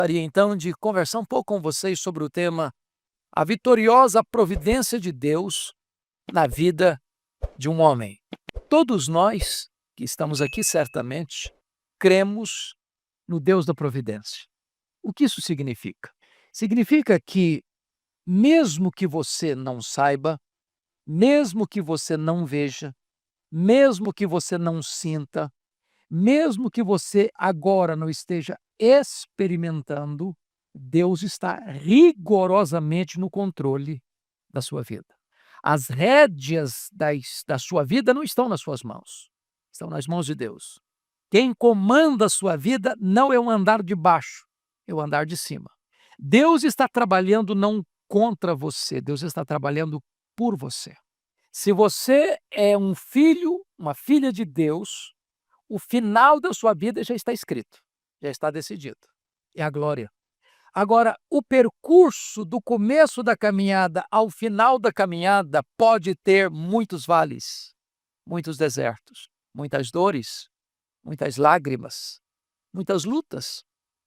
Gostaria então de conversar um pouco com vocês sobre o tema a vitoriosa providência de Deus na vida de um homem. Todos nós que estamos aqui certamente cremos no Deus da providência. O que isso significa? Significa que mesmo que você não saiba, mesmo que você não veja, mesmo que você não sinta, mesmo que você agora não esteja experimentando, Deus está rigorosamente no controle da sua vida. As rédeas da sua vida não estão nas suas mãos, estão nas mãos de Deus. Quem comanda a sua vida não é o andar de baixo, é o andar de cima. Deus está trabalhando não contra você, Deus está trabalhando por você. Se você é um filho, uma filha de Deus, o final da sua vida já está escrito, já está decidido. É a glória. Agora, o percurso do começo da caminhada ao final da caminhada pode ter muitos vales, muitos desertos, muitas dores, muitas lágrimas, muitas lutas.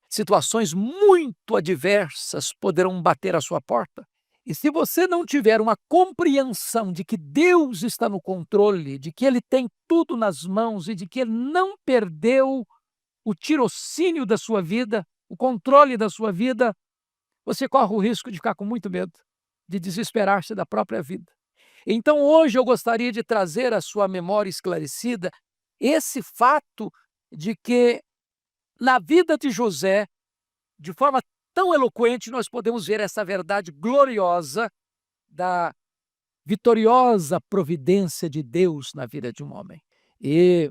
Situações muito adversas poderão bater à sua porta. E se você não tiver uma compreensão de que Deus está no controle, de que Ele tem tudo nas mãos e de que Ele não perdeu o tirocínio da sua vida, o controle da sua vida, você corre o risco de ficar com muito medo, de desesperar-se da própria vida. Então hoje eu gostaria de trazer à sua memória esclarecida esse fato de que na vida de José, de forma tão eloquente, nós podemos ver essa verdade gloriosa da vitoriosa providência de Deus na vida de um homem. E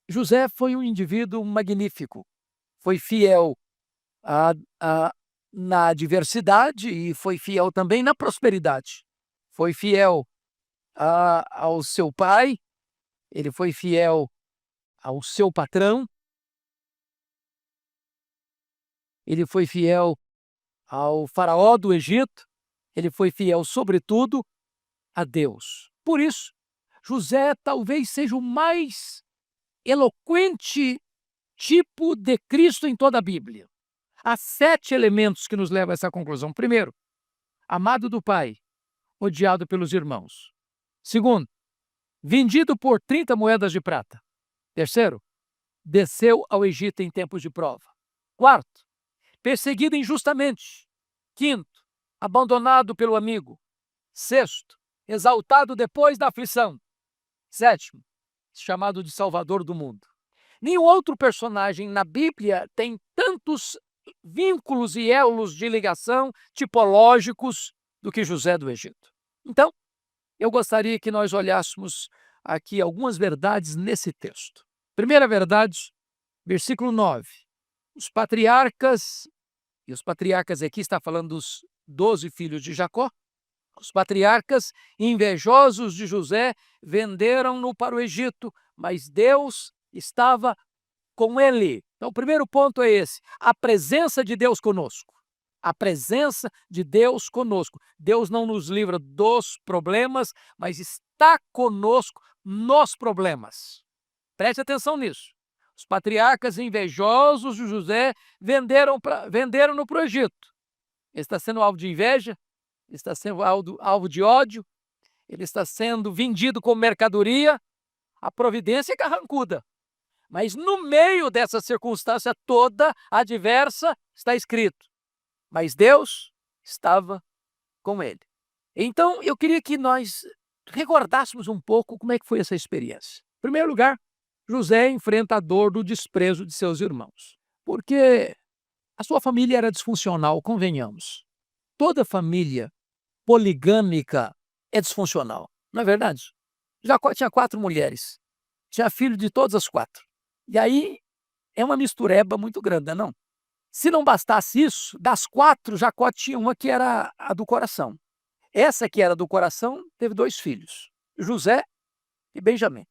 José foi um indivíduo magnífico, foi fiel a, a, na adversidade e foi fiel também na prosperidade. Foi fiel ao seu pai, ele foi fiel ao seu patrão, ele foi fiel ao faraó do Egito, ele foi fiel, sobretudo, a Deus. Por isso, José talvez seja o mais eloquente tipo de Cristo em toda a Bíblia. Há 7 elementos que nos levam a essa conclusão. Primeiro, amado do Pai, odiado pelos irmãos. Segundo, vendido por 30 moedas de prata. Terceiro, desceu ao Egito em tempos de prova. Quarto, perseguido injustamente. Quinto, abandonado pelo amigo. Sexto, exaltado depois da aflição. Sétimo, chamado de Salvador do mundo. Nenhum outro personagem na Bíblia tem tantos vínculos e elos de ligação tipológicos do que José do Egito. Então, eu gostaria que nós olhássemos aqui algumas verdades nesse texto. Primeira verdade, versículo 9. Os patriarcas aqui está falando dos 12 filhos de Jacó, os patriarcas invejosos de José venderam-no para o Egito, mas Deus estava com ele. Então, o primeiro ponto é esse: a presença de Deus conosco. A presença de Deus conosco. Deus não nos livra dos problemas, mas está conosco nos problemas. Preste atenção nisso. Os patriarcas invejosos de José venderam-no para o Egito. Ele está sendo alvo de inveja, ele está sendo alvo de ódio, ele está sendo vendido como mercadoria. A providência é carrancuda. Mas no meio dessa circunstância toda adversa, está escrito: mas Deus estava com ele. Então, eu queria que nós recordássemos um pouco como é que foi essa experiência. Em primeiro lugar, José enfrenta a dor do desprezo de seus irmãos, porque a sua família era disfuncional, convenhamos. Toda família poligâmica é disfuncional, não é verdade? Jacó tinha 4 mulheres, tinha filho de todas as 4. E aí é uma mistureba muito grande, não? Se não bastasse isso, das 4, Jacó tinha uma que era a do coração. Essa que era do coração teve 2 filhos, José e Benjamim.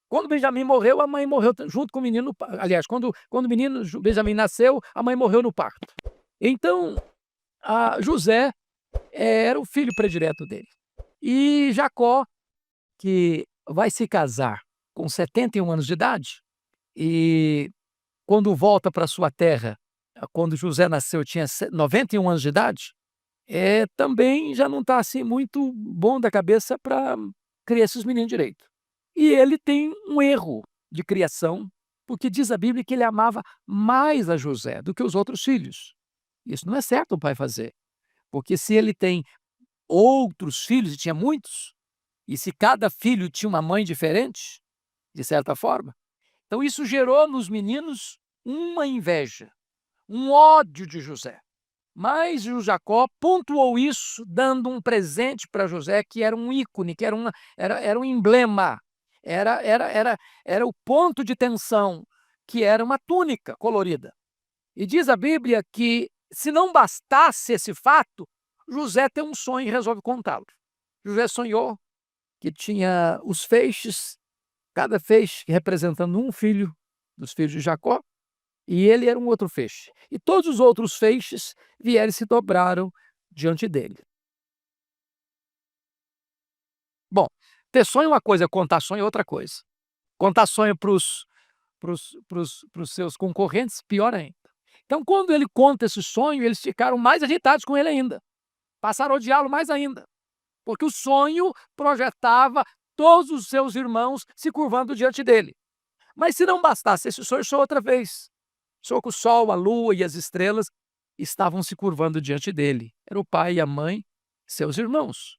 Quando Benjamim morreu, a mãe morreu junto com o menino. Aliás, quando o menino Benjamim nasceu, a mãe morreu no parto. Então, José era o filho predileto dele. E Jacó, que vai se casar com 71 anos de idade, e quando volta para sua terra, quando José nasceu, tinha 91 anos de idade, também já não está assim muito bom da cabeça para criar esses meninos direito. E ele tem um erro de criação, porque diz a Bíblia que ele amava mais a José do que os outros filhos. Isso não é certo o pai fazer, porque se ele tem outros filhos, e tinha muitos, e se cada filho tinha uma mãe diferente, de certa forma, então isso gerou nos meninos uma inveja, um ódio de José. Mas o Jacó pontuou isso dando um presente para José que era um ícone, que era um emblema, era o ponto de tensão, que era uma túnica colorida. E diz a Bíblia que, se não bastasse esse fato, José tem um sonho e resolve contá-lo. José sonhou que tinha os feixes, cada feixe representando um filho dos filhos de Jacó, e ele era um outro feixe. E todos os outros feixes vieram e se dobraram diante dele. Bom, ter sonho é uma coisa, contar sonho é outra coisa. Contar sonho para os seus concorrentes, pior ainda. Então, quando ele conta esse sonho, eles ficaram mais agitados com ele ainda. Passaram a odiá-lo mais ainda. Porque o sonho projetava todos os seus irmãos se curvando diante dele. Mas se não bastasse esse sonho, só outra vez. Só que o sol, a lua e as estrelas estavam se curvando diante dele. Era o pai e a mãe, seus irmãos.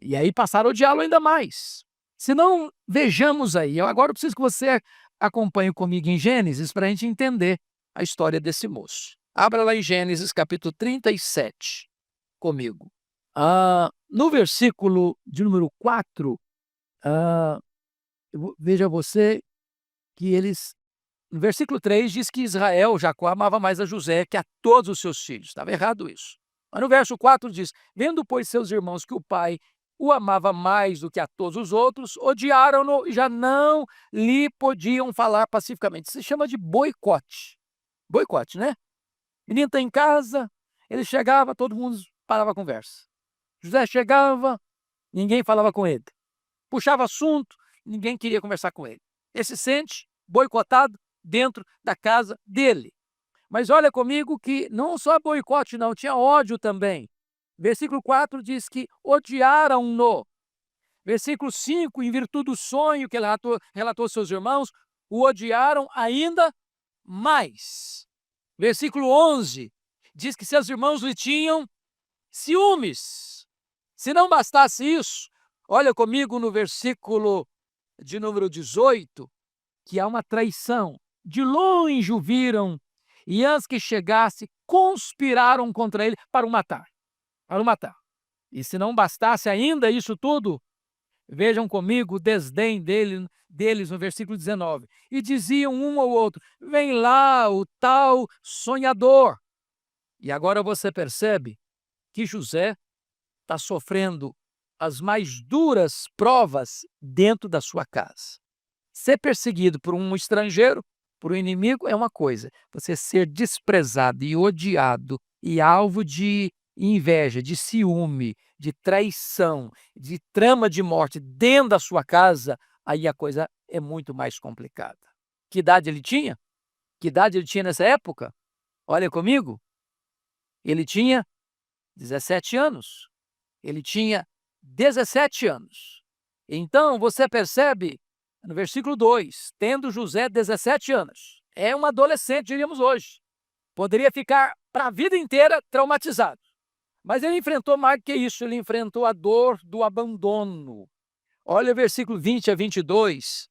E aí passaram a odiá-lo ainda mais. Se não, vejamos aí. Agora eu preciso que você acompanhe comigo em Gênesis para a gente entender a história desse moço. Abra lá em Gênesis capítulo 37 comigo. No versículo de número 4, veja você que eles... No versículo 3 diz que Israel, Jacó, amava mais a José que a todos os seus filhos. Estava errado isso. Mas no verso 4 diz: vendo, pois, seus irmãos que o pai o amava mais do que a todos os outros, odiaram-no e já não lhe podiam falar pacificamente. Isso se chama de boicote. Boicote, né? O menino está em casa, ele chegava, todo mundo parava a conversa. José chegava, ninguém falava com ele. Puxava assunto, ninguém queria conversar com ele. Ele se sente boicotado dentro da casa dele. Mas olha comigo que não só boicote não, tinha ódio também. Versículo 4 diz que odiaram-no. Versículo 5, em virtude do sonho que ele relatou aos seus irmãos, o odiaram ainda mais. Versículo 11 diz que seus irmãos lhe tinham ciúmes. Se não bastasse isso, olha comigo no versículo de número 18, que há uma traição. De longe o viram, e antes que chegasse, conspiraram contra ele para o matar. Para o matar. E se não bastasse ainda isso tudo, vejam comigo o desdém deles no versículo 19. E diziam um ao outro: vem lá o tal sonhador. E agora você percebe que José está sofrendo as mais duras provas dentro da sua casa. Ser perseguido por um estrangeiro, por um inimigo, é uma coisa. Você ser desprezado e odiado e alvo de inveja, de ciúme, de traição, de trama de morte dentro da sua casa, aí a coisa é muito mais complicada. Que idade ele tinha? Que idade ele tinha nessa época? Olha comigo. Ele tinha 17 anos. Ele tinha 17 anos. Então, você percebe, no versículo 2, tendo José 17 anos, é um adolescente, diríamos hoje, poderia ficar para a vida inteira traumatizado. Mas ele enfrentou mais que isso, ele enfrentou a dor do abandono. Olha o versículo 20 a 22,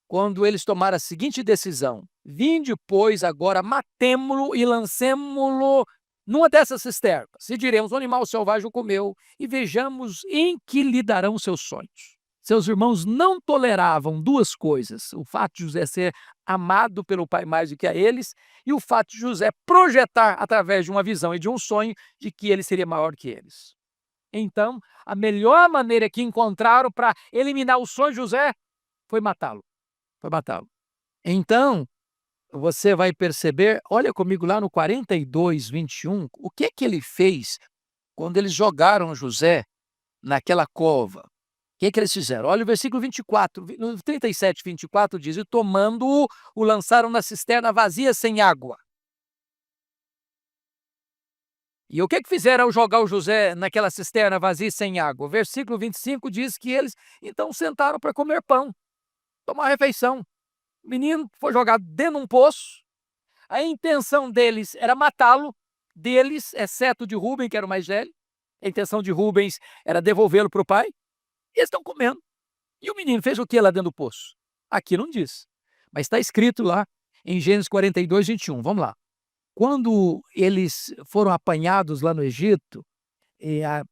quando eles tomaram a seguinte decisão: vinde, pois, agora matemo-lo e lancemo-lo numa dessas cisternas, e diremos: o animal selvagem o comeu, e vejamos em que lhe darão seus sonhos. Seus irmãos não toleravam duas coisas: o fato de José ser amado pelo pai mais do que a eles, e o fato de José projetar, através de uma visão e de um sonho, de que ele seria maior que eles. Então, a melhor maneira que encontraram para eliminar o sonho de José foi matá-lo. Foi matá-lo. Então, você vai perceber, olha comigo lá no 42, 21, o que ele fez quando eles jogaram José naquela cova. O que eles fizeram? Olha o versículo 24, no 37, 24 diz: e tomando-o, o lançaram na cisterna vazia sem água. E o que fizeram ao jogar o José naquela cisterna vazia e sem água? O versículo 25 diz que eles então sentaram para comer pão, tomar refeição. O menino foi jogado dentro de um poço. A intenção deles era matá-lo, deles, exceto de Rubem, que era o mais velho. A intenção de Rubens era devolvê-lo para o pai. E eles estão comendo. E o menino fez o que lá dentro do poço? Aqui não diz, mas está escrito lá em Gênesis 42, 21. Vamos lá. Quando eles foram apanhados lá no Egito,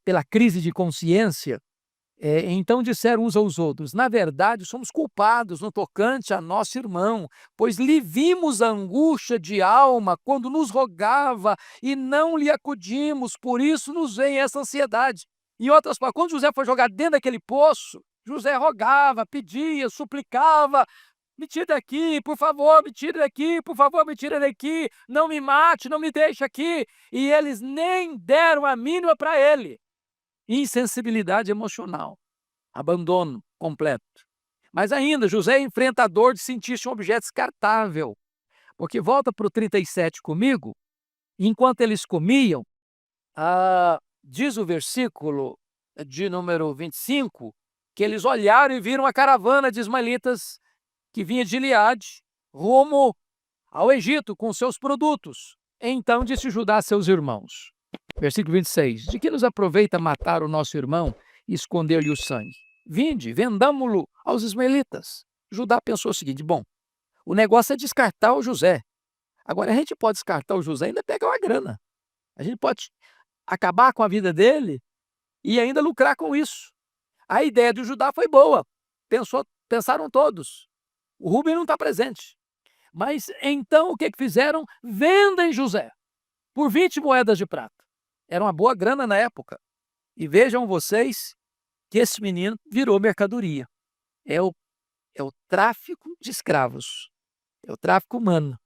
pela crise de consciência, então disseram uns aos outros: na verdade, somos culpados no tocante a nosso irmão, pois lhe vimos a angústia de alma quando nos rogava e não lhe acudimos, por isso nos vem essa ansiedade. Em outras palavras, quando José foi jogado dentro daquele poço, José rogava, pedia, suplicava: me tira daqui, por favor, me tira daqui, por favor, me tira daqui, não me mate, não me deixe aqui. E eles nem deram a mínima para ele. Insensibilidade emocional, abandono completo. Mas ainda, José enfrenta a dor de sentir-se um objeto descartável. Porque volta para o 37 comigo, enquanto eles comiam, diz o versículo de número 25, que eles olharam e viram a caravana de ismaelitas que vinha de Gileade, rumo ao Egito com seus produtos. Então disse Judá a seus irmãos, versículo 26, de que nos aproveita matar o nosso irmão e esconder-lhe o sangue? Vinde, vendamo-lo aos ismaelitas. Judá pensou o seguinte: bom, o negócio é descartar o José. Agora, a gente pode descartar o José e ainda pegar uma grana. A gente pode acabar com a vida dele e ainda lucrar com isso. A ideia de Judá foi boa. Pensaram todos. O Rubem não está presente. Mas então o que fizeram? Vendem José por 20 moedas de prata. Era uma boa grana na época. E vejam vocês que esse menino virou mercadoria. É o tráfico de escravos. É o tráfico humano.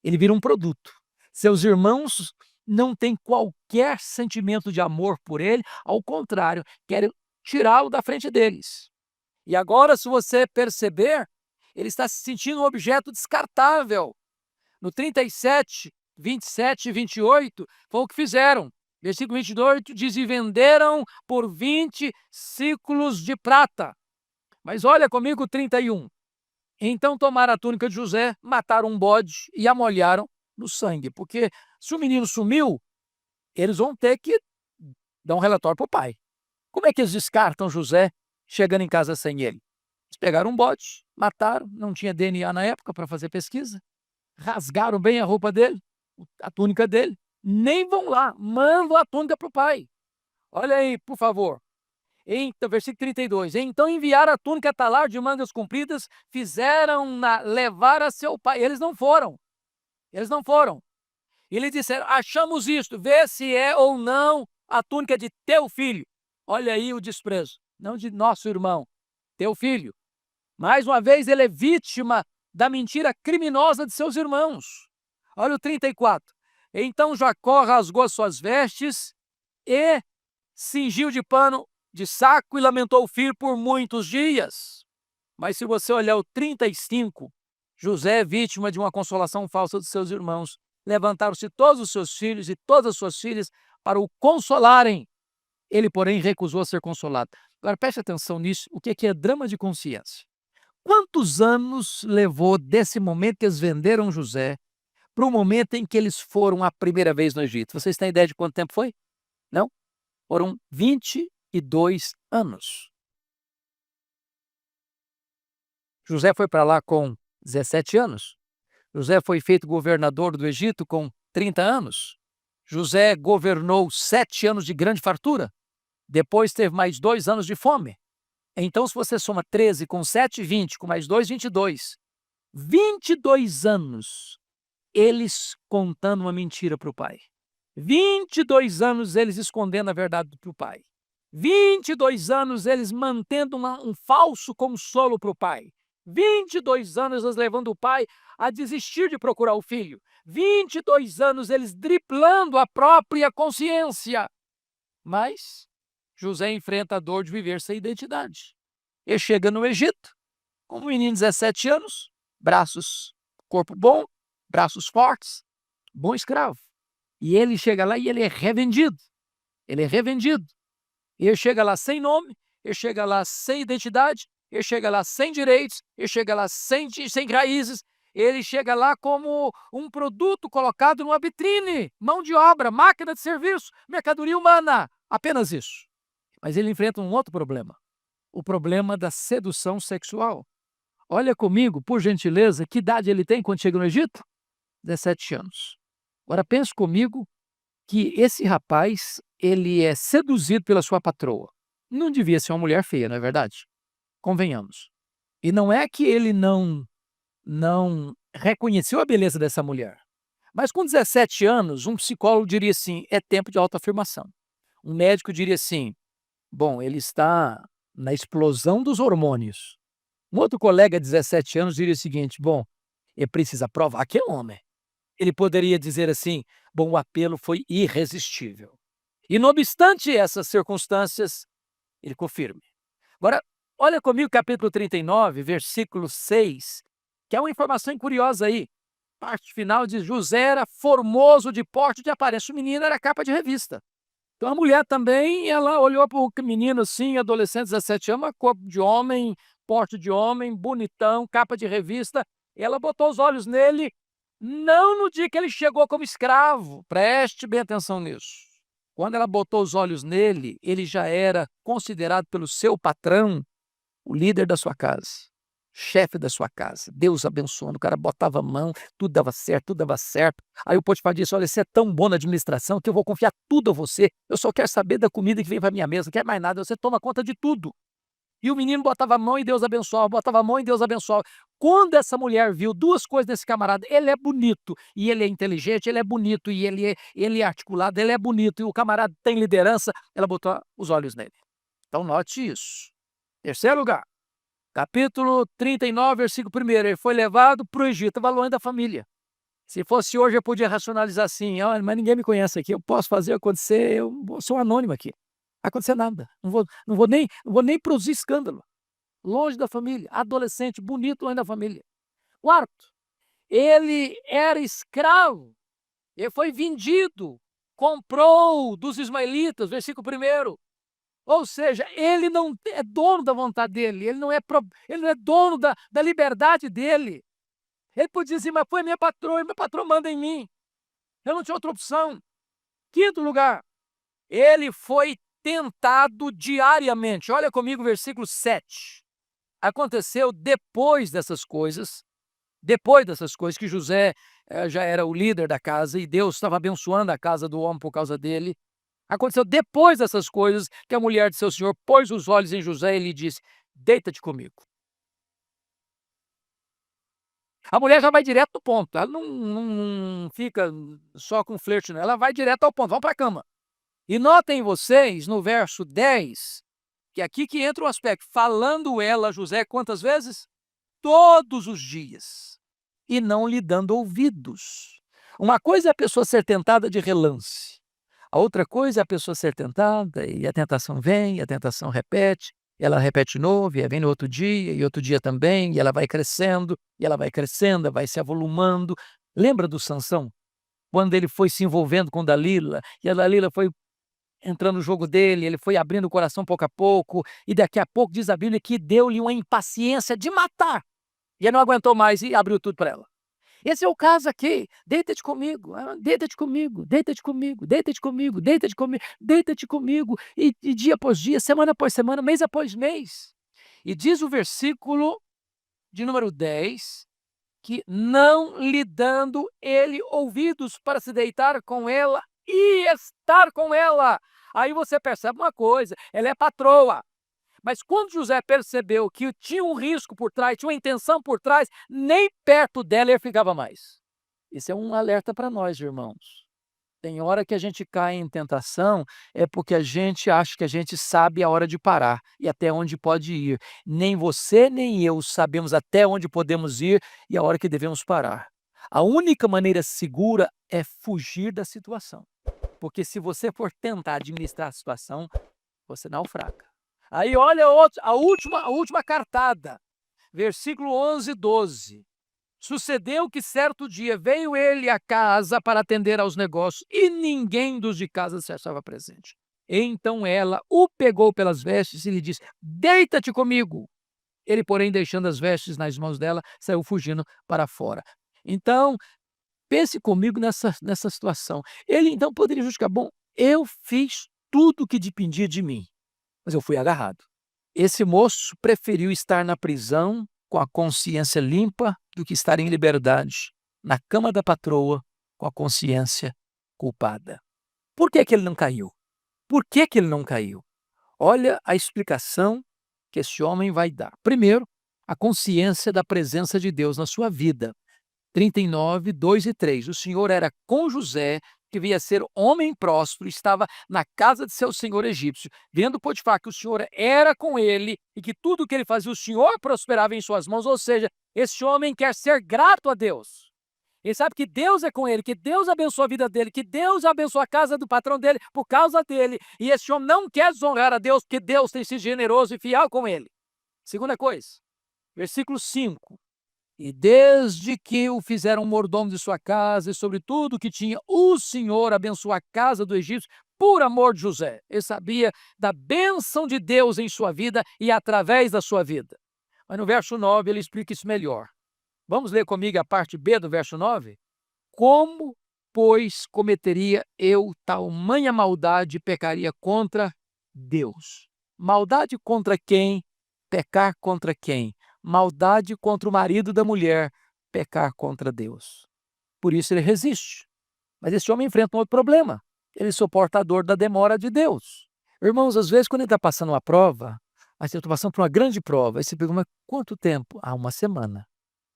Ele vira um produto. Seus irmãos não têm qualquer sentimento de amor por ele, ao contrário, querem tirá-lo da frente deles. E agora, se você perceber, ele está se sentindo um objeto descartável. No 37, 27 e 28, foi o que fizeram. Versículo 28 diz: e venderam por 20 ciclos de prata. Mas olha comigo o 31. Então tomaram a túnica de José, mataram um bode e a molharam no sangue. Porque se o menino sumiu, eles vão ter que dar um relatório para o pai. Como é que eles descartam José chegando em casa sem ele? Eles pegaram um bode, mataram, não tinha DNA na época para fazer pesquisa, rasgaram bem a roupa dele, a túnica dele, nem vão lá, mandam a túnica para o pai. Olha aí, por favor. Então, versículo 32. Então enviaram a túnica talar de mangas compridas, fizeram-na levar a seu pai. Eles não foram. E eles disseram: achamos isto, vê se é ou não a túnica de teu filho. Olha aí o desprezo, não de nosso irmão, teu filho. Mais uma vez, ele é vítima da mentira criminosa de seus irmãos. Olha o 34. Então Jacó rasgou as suas vestes e cingiu de pano de saco e lamentou o filho por muitos dias. Mas se você olhar o 35, José é vítima de uma consolação falsa dos seus irmãos. Levantaram-se todos os seus filhos e todas as suas filhas para o consolarem. Ele, porém, recusou ser consolado. Agora, preste atenção nisso, o que é drama de consciência. Quantos anos levou desse momento que eles venderam José para o momento em que eles foram a primeira vez no Egito? Vocês têm ideia de quanto tempo foi? Não? Foram 22 anos. José foi para lá com 17 anos. José foi feito governador do Egito com 30 anos. José governou 7 anos de grande fartura. Depois teve mais 2 anos de fome. Então, se você soma 13 com 7, 20, com mais 2, 22. 22 anos eles contando uma mentira para o pai. 22 anos eles escondendo a verdade para o pai. 22 anos eles mantendo um falso consolo para o pai. 22 anos eles levando o pai a desistir de procurar o filho. 22 anos eles driblando a própria consciência. Mas José enfrenta a dor de viver sem identidade. Ele chega no Egito, com um menino de 17 anos, braços, corpo bom, braços fortes, bom escravo. E ele chega lá e ele é revendido. Ele é revendido. E ele chega lá sem nome, ele chega lá sem identidade, ele chega lá sem direitos, ele chega lá sem raízes, ele chega lá como um produto colocado numa vitrine, mão de obra, máquina de serviço, mercadoria humana, apenas isso. Mas ele enfrenta um outro problema, o problema da sedução sexual. Olha comigo, por gentileza, que idade ele tem quando chega no Egito? 17 anos. Agora pense comigo que esse rapaz, ele é seduzido pela sua patroa. Não devia ser uma mulher feia, não é verdade? Convenhamos. E não é que ele não reconheceu a beleza dessa mulher. Mas com 17 anos, um psicólogo diria assim, é tempo de autoafirmação. Um médico diria assim, bom, ele está na explosão dos hormônios. Um outro colega de 17 anos diria o seguinte, bom, ele precisa provar que é homem. Ele poderia dizer assim, bom, o apelo foi irresistível. E não obstante essas circunstâncias, ele ficou firme. Agora, olha comigo capítulo 39, versículo 6, que é uma informação curiosa aí. Parte final diz, José era formoso de porte de aparência. O menino era capa de revista. Então a mulher também, ela olhou para o menino assim, adolescente, 17 anos, corpo de homem, porte de homem, bonitão, capa de revista. Ela botou os olhos nele, não no dia que ele chegou como escravo. Preste bem atenção nisso. Quando ela botou os olhos nele, ele já era considerado pelo seu patrão o líder da sua casa, chefe da sua casa. Deus abençoando, o cara botava a mão, tudo dava certo, tudo dava certo. Aí o Potifar disse, olha, você é tão bom na administração que eu vou confiar tudo a você. Eu só quero saber da comida que vem para minha mesa, não quero mais nada, você toma conta de tudo. E o menino botava a mão e Deus abençoava, botava a mão e Deus abençoava. Quando essa mulher viu duas coisas nesse camarada, ele é bonito e ele é inteligente, ele é bonito e ele é articulado, ele é bonito e o camarada tem liderança, ela botou os olhos nele. Então note isso. Terceiro lugar, capítulo 39, versículo 1, ele foi levado para o Egito, estava longe da família. Se fosse hoje eu podia racionalizar assim, olha, mas ninguém me conhece aqui, eu posso fazer acontecer, eu sou anônimo aqui. Não vai acontecer nada, não vou nem produzir escândalo. Longe da família, adolescente, bonito, longe da família. Quarto, ele era escravo, ele foi vendido, comprou dos ismaelitas, versículo 1. Ou seja, ele não é dono da vontade dele, ele não é dono da liberdade dele. Ele podia dizer, mas foi minha patroa manda em mim. Eu não tinha outra opção. Quinto lugar, ele foi tentado diariamente. Olha comigo o versículo 7. Aconteceu depois dessas coisas que José já era o líder da casa e Deus estava abençoando a casa do homem por causa dele. Aconteceu depois dessas coisas que a mulher de seu senhor pôs os olhos em José e lhe disse, deita-te comigo. A mulher já vai direto no ponto, ela não fica só com flerte, não. Ela vai direto ao ponto, vamos para a cama. E notem vocês, no verso 10, que é aqui que entra o aspecto, falando ela a José quantas vezes? Todos os dias, e não lhe dando ouvidos. Uma coisa é a pessoa ser tentada de relance, a outra coisa é a pessoa ser tentada, e a tentação vem, a tentação repete, ela repete de novo, e vem no outro dia, e outro dia também, e ela vai crescendo, vai se avolumando. Lembra do Sansão? Quando ele foi se envolvendo com Dalila, e a Dalila foi entrando no jogo dele, ele foi abrindo o coração pouco a pouco, e daqui a pouco diz a Bíblia que deu-lhe uma impaciência de matar, e ele não aguentou mais e abriu tudo para ela. Esse é o caso aqui, deita-te comigo, deita-te comigo, deita-te comigo, deita-te comigo, deita-te comigo, deita-te comigo, e dia após dia, semana após semana, mês após mês. E diz o versículo de número 10, que não lhe dando ele ouvidos para se deitar com ela e estar com ela. Aí você percebe uma coisa, ela é patroa. Mas quando José percebeu que tinha um risco por trás, tinha uma intenção por trás, nem perto dela ele ficava mais. Isso é um alerta para nós, irmãos. Tem hora que a gente cai em tentação, é porque a gente acha que a gente sabe a hora de parar e até onde pode ir. Nem você nem eu sabemos até onde podemos ir e a hora que devemos parar. A única maneira segura é fugir da situação. Porque se você for tentar administrar a situação, você naufraga. Aí olha a última cartada, versículo 11 e 12. Sucedeu que certo dia veio ele à casa para atender aos negócios e ninguém dos de casa se achava presente. Então ela o pegou pelas vestes e lhe disse: Deita-te comigo. Ele, porém, deixando as vestes nas mãos dela, saiu fugindo para fora. Então, pense comigo nessa situação. Ele então poderia justificar: bom, eu fiz tudo o que dependia de mim, mas eu fui agarrado. Esse moço preferiu estar na prisão com a consciência limpa do que estar em liberdade, na cama da patroa, com a consciência culpada. Por que que ele não caiu? Por que que ele não caiu? Olha a explicação que esse homem vai dar. Primeiro, a consciência da presença de Deus na sua vida. 39, 2 e 3. O Senhor era com José, que via ser homem próspero, estava na casa de seu senhor egípcio. Vendo Potifar que o Senhor era com ele e que tudo o que ele fazia, o Senhor prosperava em suas mãos. Ou seja, esse homem quer ser grato a Deus. Ele sabe que Deus é com ele, que Deus abençoa a vida dele, que Deus abençoa a casa do patrão dele por causa dele. E esse homem não quer desonrar a Deus, porque Deus tem sido generoso e fiel com ele. Segunda coisa, versículo 5. E desde que o fizeram mordomo de sua casa e sobre tudo que tinha, o Senhor abençoou a casa do egípcio por amor de José. Ele sabia da bênção de Deus em sua vida e através da sua vida. Mas no verso 9 ele explica isso melhor. Vamos ler comigo a parte B do verso 9? Como, pois, cometeria eu tamanha maldade e pecaria contra Deus? Maldade contra quem? Pecar contra quem? Maldade contra o marido da mulher, pecar contra Deus. Por isso ele resiste. Mas esse homem enfrenta um outro problema. Ele suporta a dor da demora de Deus. Irmãos, às vezes quando ele está passando uma prova, mas eu estou passando por uma grande prova, aí você pergunta: mas quanto tempo? Ah, uma semana.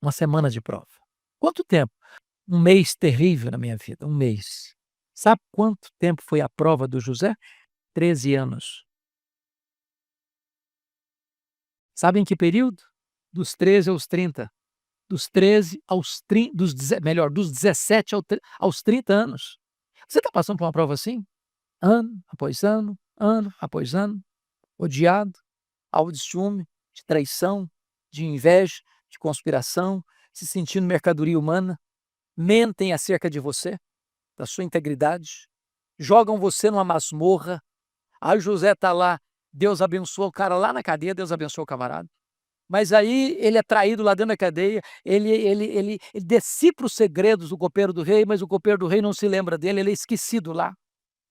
Uma semana de prova. Quanto tempo? Um mês terrível na minha vida, um mês. Sabe quanto tempo foi a prova do José? 13 anos. Sabe em que período? Dos 13 aos 30. Dos 13 aos 30, dos 17 aos 30 anos. Você está passando por uma prova assim? Ano após ano, odiado, alvo de ciúme, de traição, de inveja, de conspiração, se sentindo mercadoria humana, mentem acerca de você, da sua integridade, jogam você numa masmorra. Aí José está lá, Deus abençoa o cara lá na cadeia, Deus abençoa o camarada. Mas aí ele é traído lá dentro da cadeia, ele decifra os segredos do copeiro do rei, mas o copeiro do rei não se lembra dele, ele é esquecido lá.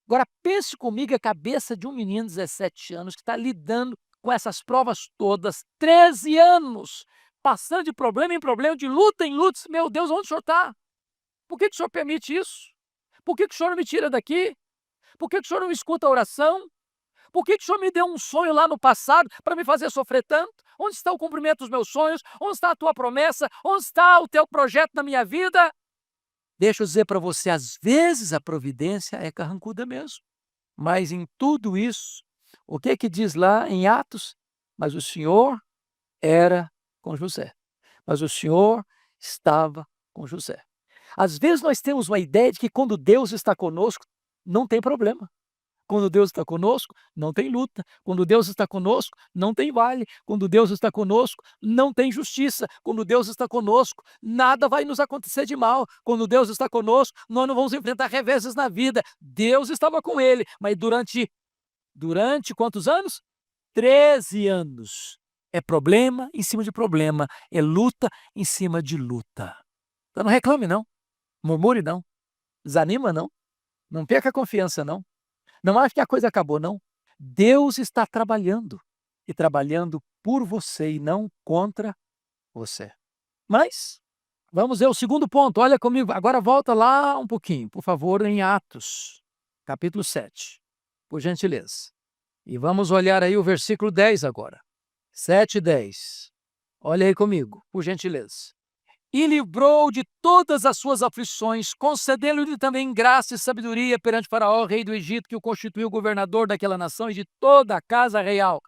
Agora pense comigo a cabeça de um menino de 17 anos que está lidando com essas provas todas, 13 anos, passando de problema em problema, de luta em luta. Meu Deus, onde o senhor está? Por que o senhor permite isso? Por que o senhor não me tira daqui? Por que o senhor não escuta a oração? Por que o senhor me deu um sonho lá no passado para me fazer sofrer tanto? Onde está o cumprimento dos meus sonhos? Onde está a tua promessa? Onde está o teu projeto na minha vida? Deixa eu dizer para você, às vezes a providência é carrancuda mesmo. Mas em tudo isso, o que que diz lá em Atos? Mas o Senhor era com José. Mas o Senhor estava com José. Às vezes nós temos uma ideia de que quando Deus está conosco, não tem problema. Quando Deus está conosco, não tem luta. Quando Deus está conosco, não tem vale. Quando Deus está conosco, não tem justiça. Quando Deus está conosco, nada vai nos acontecer de mal. Quando Deus está conosco, nós não vamos enfrentar reveses na vida. Deus estava com ele, mas durante quantos anos? 13 anos. É problema em cima de problema, é luta em cima de luta. Então não reclame não, murmure não, desanima não, não perca a confiança não. Não acho que a coisa acabou, não. Deus está trabalhando e trabalhando por você e não contra você. Mas vamos ver o segundo ponto. Olha comigo, agora volta lá um pouquinho, por favor, em Atos, capítulo 7, por gentileza. E vamos olhar aí o versículo 10 agora. 7 e 10. Olha aí comigo, por gentileza. E livrou de todas as suas aflições, concedendo-lhe também graça e sabedoria perante Faraó, rei do Egito, que o constituiu governador daquela nação e de toda a casa real.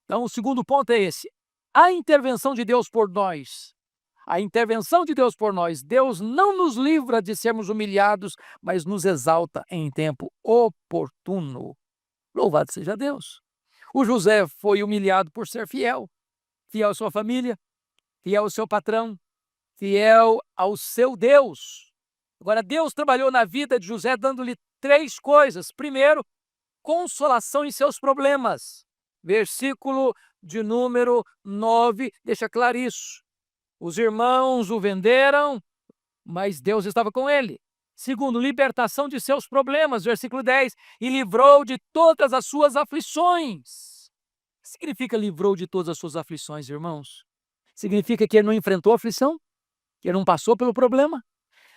Então, o segundo ponto é esse. A intervenção de Deus por nós. A intervenção de Deus por nós. Deus não nos livra de sermos humilhados, mas nos exalta em tempo oportuno. Louvado seja Deus. O José foi humilhado por ser fiel. Fiel à sua família, fiel ao seu patrão, fiel ao seu Deus. Agora, Deus trabalhou na vida de José dando-lhe 3 coisas. Primeiro, consolação em seus problemas. Versículo de número 9 deixa claro isso. Os irmãos o venderam, mas Deus estava com ele. Segundo, libertação de seus problemas, versículo 10, e livrou de todas as suas aflições. O que significa livrou de todas as suas aflições, irmãos? Significa que ele não enfrentou a aflição? Que ele não passou pelo problema?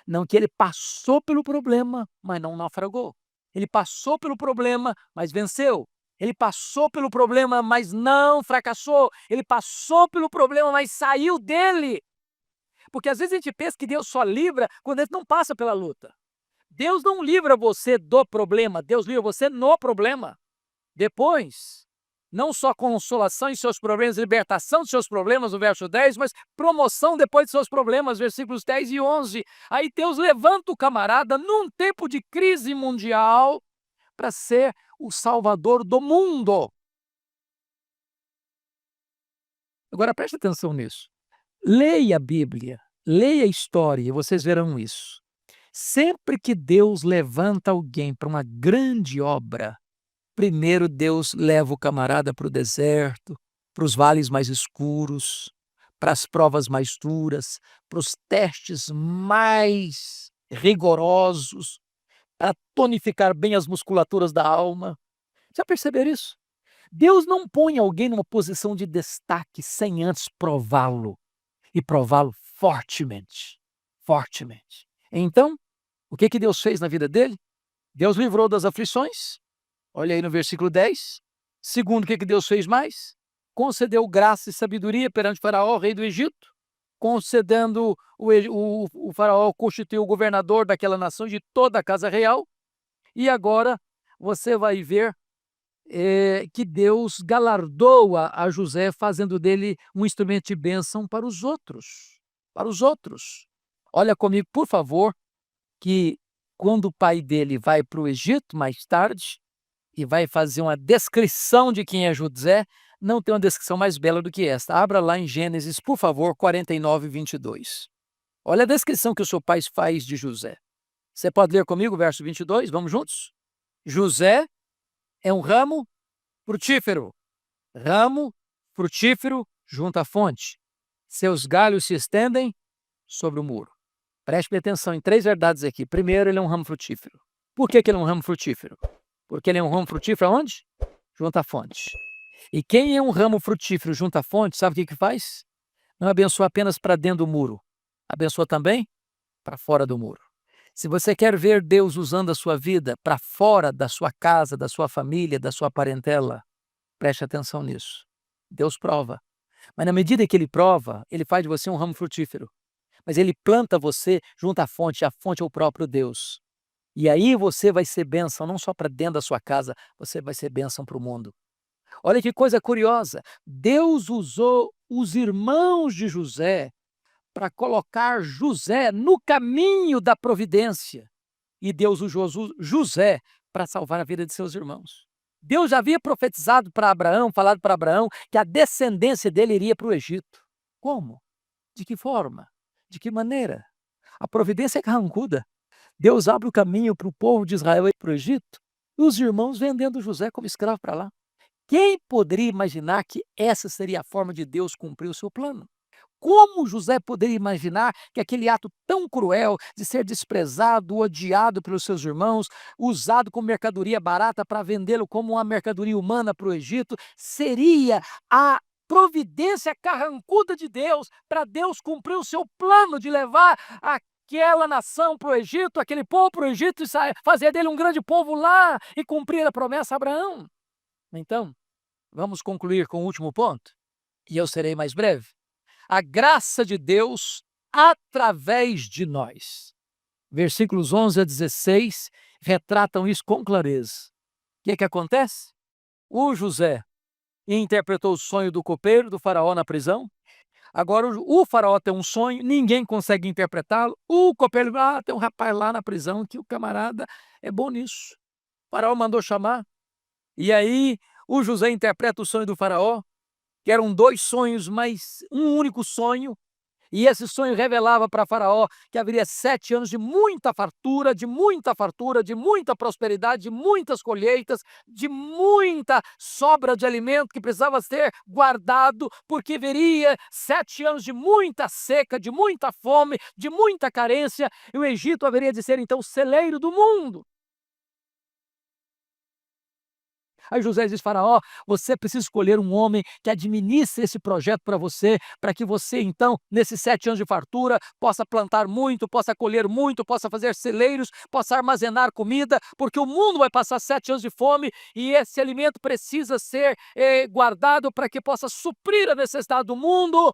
Não, que ele passou pelo problema, mas não naufragou. Ele passou pelo problema, mas venceu. Ele passou pelo problema, mas não fracassou. Ele passou pelo problema, mas saiu dele. Porque às vezes a gente pensa que Deus só livra quando a gente não passa pela luta. Deus não livra você do problema, Deus livra você no problema. Depois, não só consolação em seus problemas, libertação de seus problemas, no verso 10, mas promoção depois de seus problemas, versículos 10 e 11. Aí Deus levanta o camarada num tempo de crise mundial para ser o salvador do mundo. Agora preste atenção nisso. Leia a Bíblia, leia a história e vocês verão isso. Sempre que Deus levanta alguém para uma grande obra, primeiro Deus leva o camarada para o deserto, para os vales mais escuros, para as provas mais duras, para os testes mais rigorosos, para tonificar bem as musculaturas da alma. Já perceberam isso? Deus não põe alguém numa posição de destaque sem antes prová-lo, e prová-lo fortemente, fortemente. Então, o que Deus fez na vida dele? Deus livrou das aflições. Olha aí no versículo 10. Segundo, o que Deus fez mais? Concedeu graça e sabedoria perante Faraó, rei do Egito, concedendo o Faraó constituiu o governador daquela nação, de toda a casa real. E agora você vai ver que Deus galardoa a José, fazendo dele um instrumento de bênção para os outros. Para os outros. Olha comigo, por favor, que quando o pai dele vai para o Egito mais tarde e vai fazer uma descrição de quem é José, não tem uma descrição mais bela do que esta. Abra lá em Gênesis, por favor, 49, 22. Olha a descrição que o seu pai faz de José. Você pode ler comigo o verso 22? Vamos juntos? José é um ramo frutífero. Ramo frutífero junto à fonte. Seus galhos se estendem sobre o muro. Preste atenção em 3 verdades aqui. Primeiro, ele é um ramo frutífero. Por que ele é um ramo frutífero? Porque ele é um ramo frutífero aonde? Junto à fonte. E quem é um ramo frutífero junto à fonte, sabe o que faz? Não abençoa apenas para dentro do muro. Abençoa também para fora do muro. Se você quer ver Deus usando a sua vida para fora da sua casa, da sua família, da sua parentela, preste atenção nisso. Deus prova. Mas na medida que ele prova, ele faz de você um ramo frutífero. Mas ele planta você junto à fonte é o próprio Deus. E aí você vai ser bênção não só para dentro da sua casa, você vai ser bênção para o mundo. Olha que coisa curiosa. Deus usou os irmãos de José para colocar José no caminho da providência. E Deus usou José para salvar a vida de seus irmãos. Deus já havia profetizado para Abraão, falado para Abraão, que a descendência dele iria para o Egito. Como? De que forma? De que maneira? A providência é carrancuda. Deus abre o caminho para o povo de Israel ir para o Egito, e os irmãos vendendo José como escravo para lá. Quem poderia imaginar que essa seria a forma de Deus cumprir o seu plano? Como José poderia imaginar que aquele ato tão cruel de ser desprezado, odiado pelos seus irmãos, usado como mercadoria barata para vendê-lo como uma mercadoria humana para o Egito, seria a providência carrancuda de Deus para Deus cumprir o seu plano de levar aquela nação para o Egito, aquele povo para o Egito e fazer dele um grande povo lá e cumprir a promessa a Abraão? Então, vamos concluir com o último ponto, e eu serei mais breve. A graça de Deus através de nós. Versículos 11 a 16 retratam isso com clareza. O que acontece? O José interpretou o sonho do copeiro, do faraó na prisão. Agora o faraó tem um sonho, ninguém consegue interpretá-lo. O copeiro, tem um rapaz lá na prisão que o camarada é bom nisso. O faraó mandou chamar. E aí o José interpreta o sonho do faraó, que eram 2 sonhos, mas um único sonho. E esse sonho revelava para Faraó que haveria 7 anos de muita fartura, de muita fartura, de muita prosperidade, de muitas colheitas, de muita sobra de alimento que precisava ser guardado, porque viria 7 anos de muita seca, de muita fome, de muita carência, e o Egito haveria de ser então o celeiro do mundo. Aí José diz: Faraó, você precisa escolher um homem que administre esse projeto para que você, então, nesses 7 anos de fartura, possa plantar muito, possa colher muito, possa fazer celeiros, possa armazenar comida, porque o mundo vai passar 7 anos de fome e esse alimento precisa ser guardado para que possa suprir a necessidade do mundo.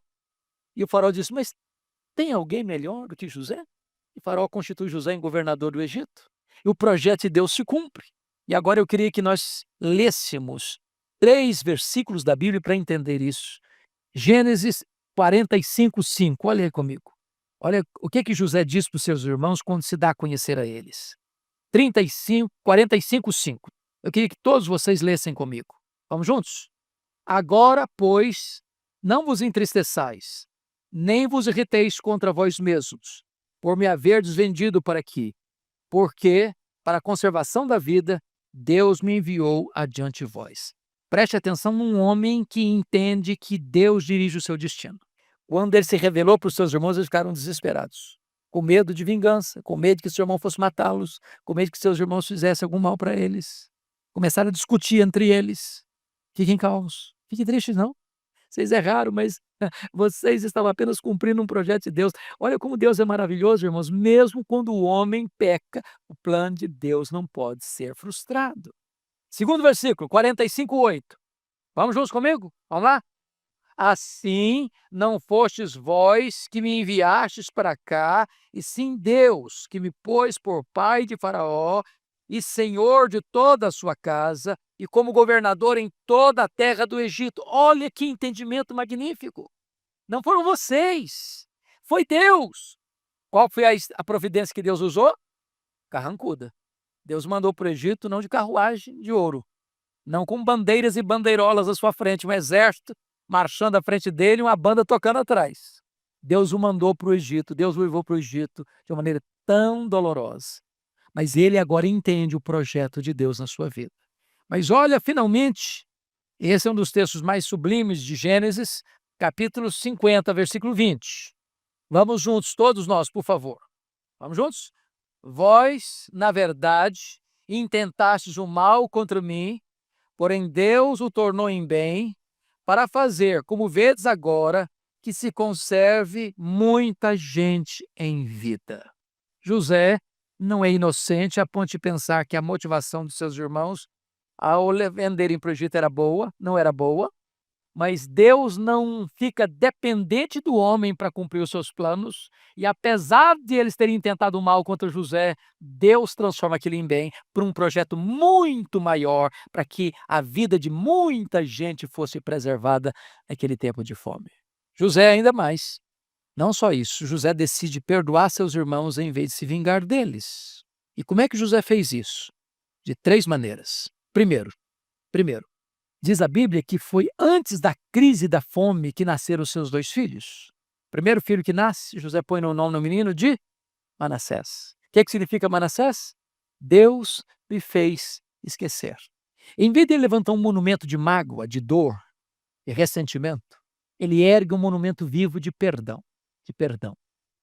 E o faraó disse: mas tem alguém melhor do que José? E o faraó constitui José em governador do Egito. E o projeto de Deus se cumpre. E agora eu queria que nós lêssemos 3 versículos da Bíblia para entender isso. Gênesis 45:5. Olha aí comigo. Olha o que José diz para os seus irmãos quando se dá a conhecer a eles. 45:5. Eu queria que todos vocês lessem comigo. Vamos juntos? Agora, pois, não vos entristeçais, nem vos irriteis contra vós mesmos, por me haverdes vendido para aqui, porque, para a conservação da vida, Deus me enviou adiante de vós. Preste atenção num homem que entende que Deus dirige o seu destino. Quando ele se revelou para os seus irmãos, eles ficaram desesperados, com medo de vingança, com medo de que seu irmão fosse matá-los, com medo de que seus irmãos fizessem algum mal para eles. Começaram a discutir entre eles. Fiquem calmos, fiquem tristes não. Vocês erraram, mas vocês estavam apenas cumprindo um projeto de Deus. Olha como Deus é maravilhoso, irmãos. Mesmo quando o homem peca, o plano de Deus não pode ser frustrado. Segundo versículo, 45:8. Vamos juntos comigo? Vamos lá? Assim não fostes vós que me enviastes para cá, e sim Deus que me pôs por pai de Faraó e senhor de toda a sua casa e como governador em toda a terra do Egito. Olha que entendimento magnífico. Não foram vocês, foi Deus. Qual foi a providência que Deus usou? Carrancuda. Deus mandou para o Egito não de carruagem de ouro, não com bandeiras e bandeirolas à sua frente, um exército marchando à frente dele e uma banda tocando atrás. Deus o mandou para o Egito, Deus o levou para o Egito de uma maneira tão dolorosa. Mas ele agora entende o projeto de Deus na sua vida. Mas olha, finalmente, esse é um dos textos mais sublimes de Gênesis, capítulo 50, versículo 20. Vamos juntos, todos nós, por favor. Vamos juntos? Vós, na verdade, intentastes o mal contra mim, porém Deus o tornou em bem, para fazer, como vedes agora, que se conserve muita gente em vida. José não é inocente a ponto de pensar que a motivação dos seus irmãos ao venderem para o Egito era boa, não era boa, mas Deus não fica dependente do homem para cumprir os seus planos, e apesar de eles terem tentado o mal contra José, Deus transforma aquilo em bem para um projeto muito maior, para que a vida de muita gente fosse preservada naquele tempo de fome. José ainda mais. Não só isso, José decide perdoar seus irmãos em vez de se vingar deles. E como é que José fez isso? De 3 maneiras. Primeiro, diz a Bíblia que foi antes da crise da fome que nasceram os seus 2 filhos. Primeiro filho que nasce, José põe no nome no menino de Manassés. O que significa Manassés? Deus me fez esquecer. Em vez de ele levantar um monumento de mágoa, de dor e ressentimento, ele ergue um monumento vivo de perdão.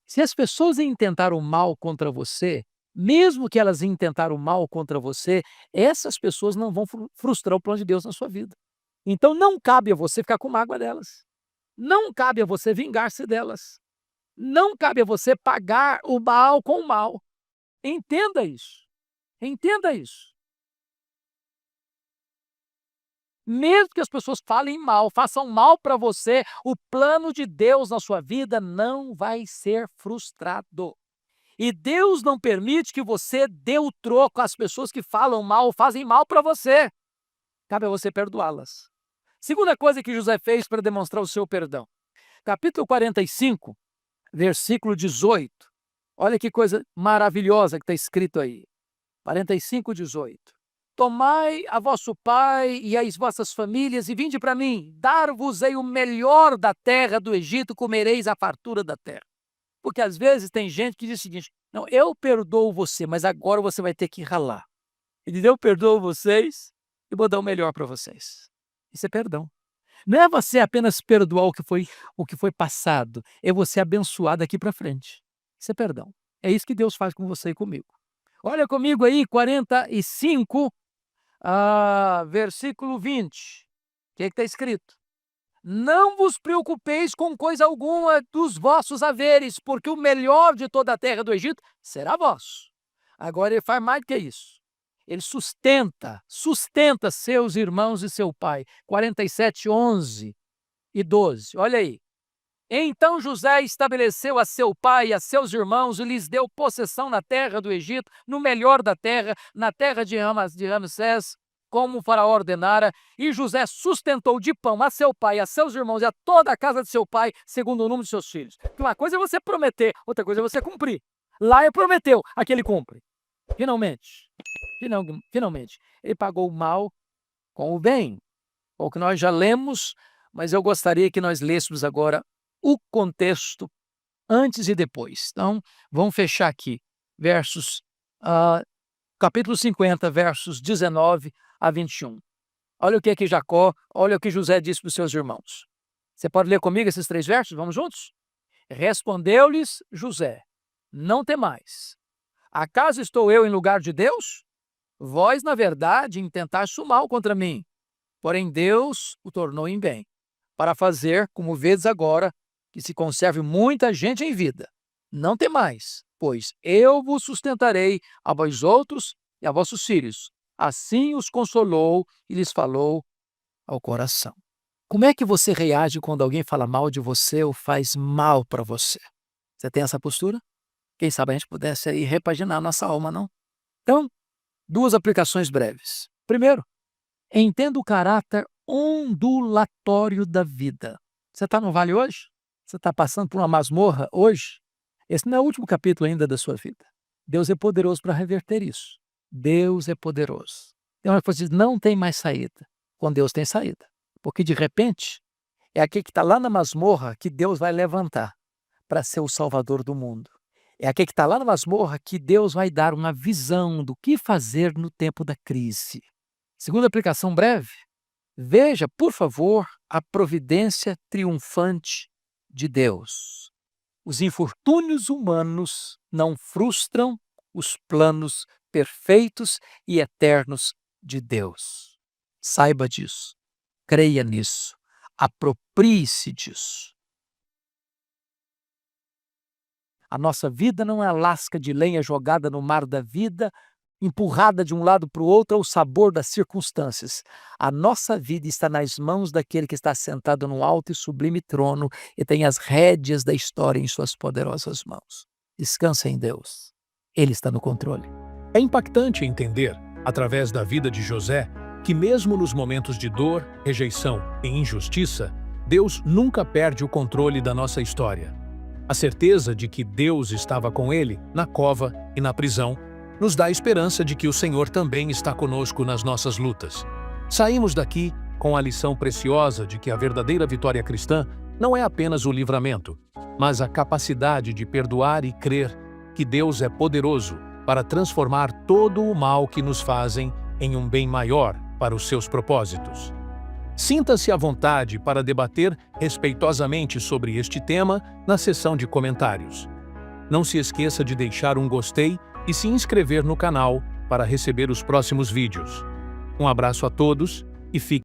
Se as pessoas intentaram o mal contra você, mesmo que elas intentaram o mal contra você, essas pessoas não vão frustrar o plano de Deus na sua vida. Então não cabe a você ficar com mágoa delas. Não cabe a você vingar-se delas. Não cabe a você pagar o mal com o mal. Entenda isso. Entenda isso. Mesmo que as pessoas falem mal, façam mal para você, o plano de Deus na sua vida não vai ser frustrado. E Deus não permite que você dê o troco às pessoas que falam mal, fazem mal para você. Cabe a você perdoá-las. Segunda coisa que José fez para demonstrar o seu perdão. Capítulo 45, versículo 18. Olha que coisa maravilhosa que está escrito aí. 45:18. tomai a vosso pai e as vossas famílias e vinde para mim, dar-vos-ei o melhor da terra do Egito, comereis a fartura da terra. Porque às vezes tem gente que diz o seguinte: não, eu perdoo você, mas agora você vai ter que ralar. Ele diz: eu perdoo vocês e vou dar o melhor para vocês. Isso é perdão. Não é você apenas perdoar o que foi passado, é você abençoar daqui para frente. Isso é perdão. É isso que Deus faz com você e comigo. Olha comigo aí, 45, versículo 20. O que está escrito? Não vos preocupeis com coisa alguma dos vossos haveres, porque o melhor de toda a terra do Egito será vosso. Agora ele faz mais do que isso. Ele sustenta seus irmãos e seu pai. 47, 11 e 12. Olha aí. Então José estabeleceu a seu pai e a seus irmãos e lhes deu possessão na terra do Egito, no melhor da terra, na terra de Ramsés, como o faraó ordenara, e José sustentou de pão a seu pai, a seus irmãos e a toda a casa de seu pai, segundo o número de seus filhos. Uma coisa é você prometer, outra coisa é você cumprir. Lá ele prometeu, aqui ele cumpre. Finalmente, ele pagou o mal com o bem. O que nós já lemos, mas eu gostaria que nós lêssemos agora o contexto antes e depois. Então, vamos fechar aqui, capítulo 50, versos 19 a 21. Olha o que Jacó, olha o que José disse para os seus irmãos. Você pode ler comigo esses 3 versos? Vamos juntos? Respondeu-lhes José: não temais. Acaso estou eu em lugar de Deus? Vós, na verdade, intentaste o mal contra mim, porém Deus o tornou em bem, para fazer, como vedes agora, que se conserve muita gente em vida. Não temais, pois eu vos sustentarei a vós outros e a vossos filhos. Assim os consolou e lhes falou ao coração. Como é que você reage quando alguém fala mal de você ou faz mal para você? Você tem essa postura? Quem sabe a gente pudesse aí repaginar nossa alma, não? Então, 2 aplicações breves. Primeiro, entenda o caráter ondulatório da vida. Você está no vale hoje? Você está passando por uma masmorra hoje? Esse não é o último capítulo ainda da sua vida. Deus é poderoso para reverter isso. Deus é poderoso. Tem uma coisa que diz, não tem mais saída. Com Deus tem saída. Porque de repente, é aquele que está lá na masmorra que Deus vai levantar para ser o salvador do mundo. É aquele que está lá na masmorra que Deus vai dar uma visão do que fazer no tempo da crise. Segunda aplicação breve. Veja, por favor, a providência triunfante de Deus. Os infortúnios humanos não frustram os planos perfeitos e eternos de Deus. Saiba disso. Creia nisso. Aproprie-se disso. A nossa vida não é lasca de lenha jogada no mar da vida, empurrada de um lado para o outro ao sabor das circunstâncias. A nossa vida está nas mãos daquele que está sentado no alto e sublime trono e tem as rédeas da história em suas poderosas mãos. Descansa em Deus. Ele está no controle. É impactante entender, através da vida de José, que mesmo nos momentos de dor, rejeição e injustiça, Deus nunca perde o controle da nossa história. A certeza de que Deus estava com ele na cova e na prisão nos dá a esperança de que o Senhor também está conosco nas nossas lutas. Saímos daqui com a lição preciosa de que a verdadeira vitória cristã não é apenas o livramento, mas a capacidade de perdoar e crer que Deus é poderoso para transformar todo o mal que nos fazem em um bem maior para os seus propósitos. Sinta-se à vontade para debater respeitosamente sobre este tema na seção de comentários. Não se esqueça de deixar um gostei e se inscrever no canal para receber os próximos vídeos. Um abraço a todos e fique